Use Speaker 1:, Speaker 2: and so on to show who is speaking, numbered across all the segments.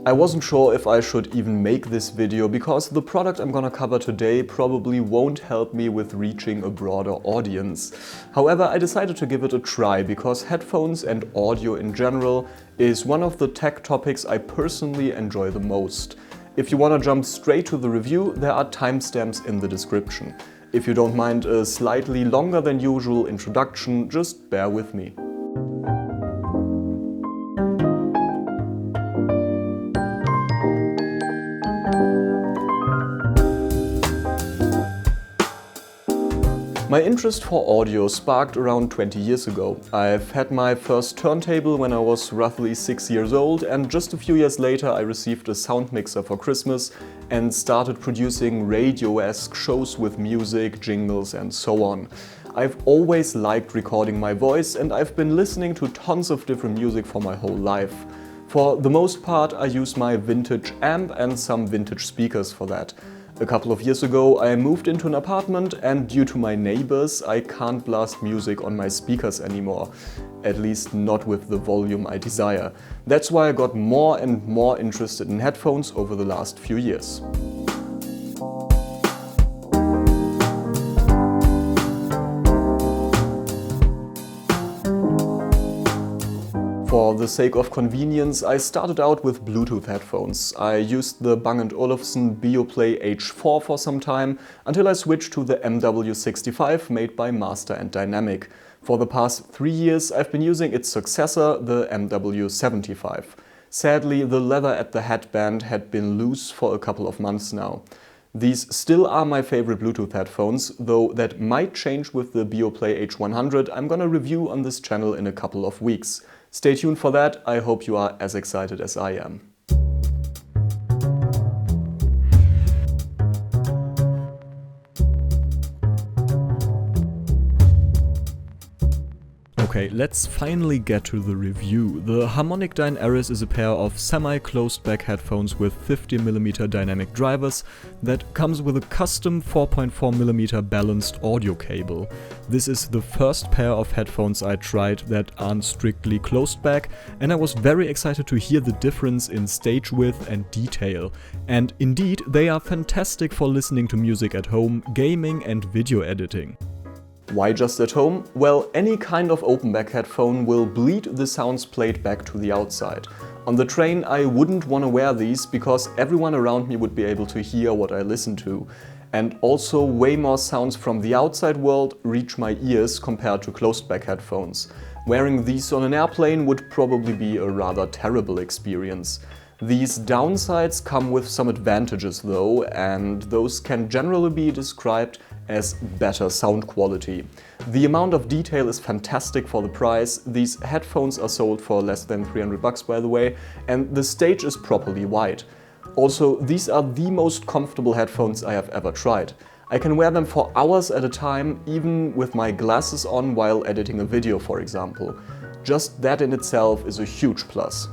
Speaker 1: I wasn't sure if I should even make this video because the product I'm gonna cover today probably won't help me with reaching a broader audience. However, I decided to give it a try because headphones and audio in general is one of the tech topics I personally enjoy the most. If you wanna jump straight to the review, there are timestamps in the description. If you don't mind a slightly longer than usual introduction, just bear with me. My interest for audio sparked around 20 years ago. I've had my first turntable when I was roughly 6 years old, and just a few years later I received a sound mixer for Christmas and started producing radio-esque shows with music, jingles and so on. I've always liked recording my voice and I've been listening to tons of different music for my whole life. For the most part I use my vintage amp and some vintage speakers for that. A couple of years ago I moved into an apartment and due to my neighbors I can't blast music on my speakers anymore. At least not with the volume I desire. That's why I got more and more interested in headphones over the last few years. For the sake of convenience, I started out with Bluetooth headphones. I used the Bang & Olufsen Beoplay H4 for some time, until I switched to the MW65 made by Master & Dynamic. For the past 3 years I've been using its successor, the MW75. Sadly, the leather at the headband had been loose for a couple of months now. These still are my favorite Bluetooth headphones, though that might change with the Beoplay H100 I'm gonna review on this channel in a couple of weeks. Stay tuned for that, I hope you are as excited as I am. Okay, let's finally get to the review. The HarmonicDyne Eris is a pair of semi-closed back headphones with 50mm dynamic drivers that comes with a custom 4.4mm balanced audio cable. This is the first pair of headphones I tried that aren't strictly closed back, and I was very excited to hear the difference in stage width and detail. And indeed, they are fantastic for listening to music at home, gaming and video editing. Why just at home? Well, any kind of open back headphone will bleed the sounds played back to the outside. On the train I wouldn't want to wear these because everyone around me would be able to hear what I listen to. And also way more sounds from the outside world reach my ears compared to closed back headphones. Wearing these on an airplane would probably be a rather terrible experience. These downsides come with some advantages though, and those can generally be described as better sound quality. The amount of detail is fantastic for the price. These headphones are sold for less than $300 by the way, and the stage is properly wide. Also, these are the most comfortable headphones I have ever tried. I can wear them for hours at a time, even with my glasses on while editing a video, for example. Just that in itself is a huge plus.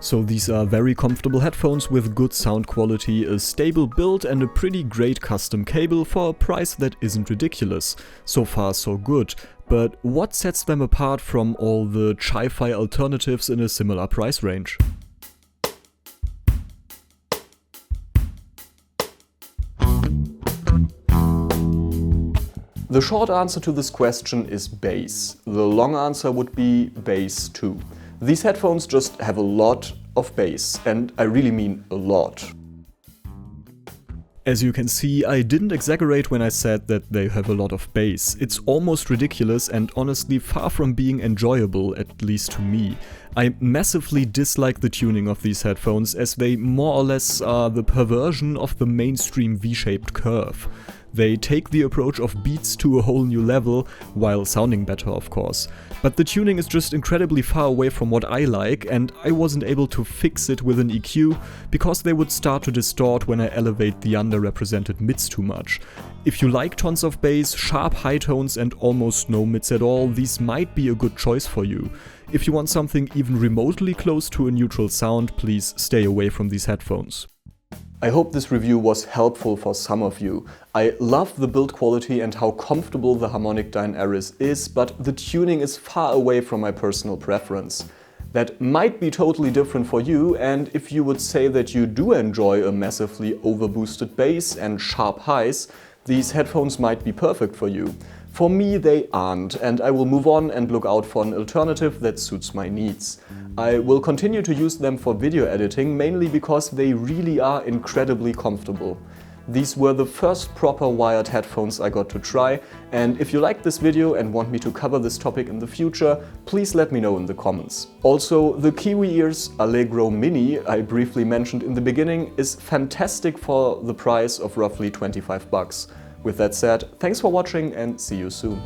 Speaker 1: So these are very comfortable headphones with good sound quality, a stable build and a pretty great custom cable for a price that isn't ridiculous. So far so good, but what sets them apart from all the HiFi alternatives in a similar price range? The short answer to this question is bass. The long answer would be bass too. These headphones just have a lot of bass, and I really mean a lot. As you can see, I didn't exaggerate when I said that they have a lot of bass. It's almost ridiculous and honestly far from being enjoyable, at least to me. I massively dislike the tuning of these headphones as they more or less are the perversion of the mainstream V-shaped curve. They take the approach of beats to a whole new level, while sounding better of course. But the tuning is just incredibly far away from what I like, and I wasn't able to fix it with an EQ, because they would start to distort when I elevate the underrepresented mids too much. If you like tons of bass, sharp high tones and almost no mids at all, these might be a good choice for you. If you want something even remotely close to a neutral sound, please stay away from these headphones. I hope this review was helpful for some of you. I love the build quality and how comfortable the HarmonicDyne Eris is, but the tuning is far away from my personal preference. That might be totally different for you, and if you would say that you do enjoy a massively overboosted bass and sharp highs, these headphones might be perfect for you. For me, they aren't, and I will move on and look out for an alternative that suits my needs. I will continue to use them for video editing, mainly because they really are incredibly comfortable. These were the first proper wired headphones I got to try, and if you liked this video and want me to cover this topic in the future, please let me know in the comments. Also, the Kiwi Ears Allegro Mini I briefly mentioned in the beginning is fantastic for the price of roughly $25 bucks. With that said, thanks for watching and see you soon.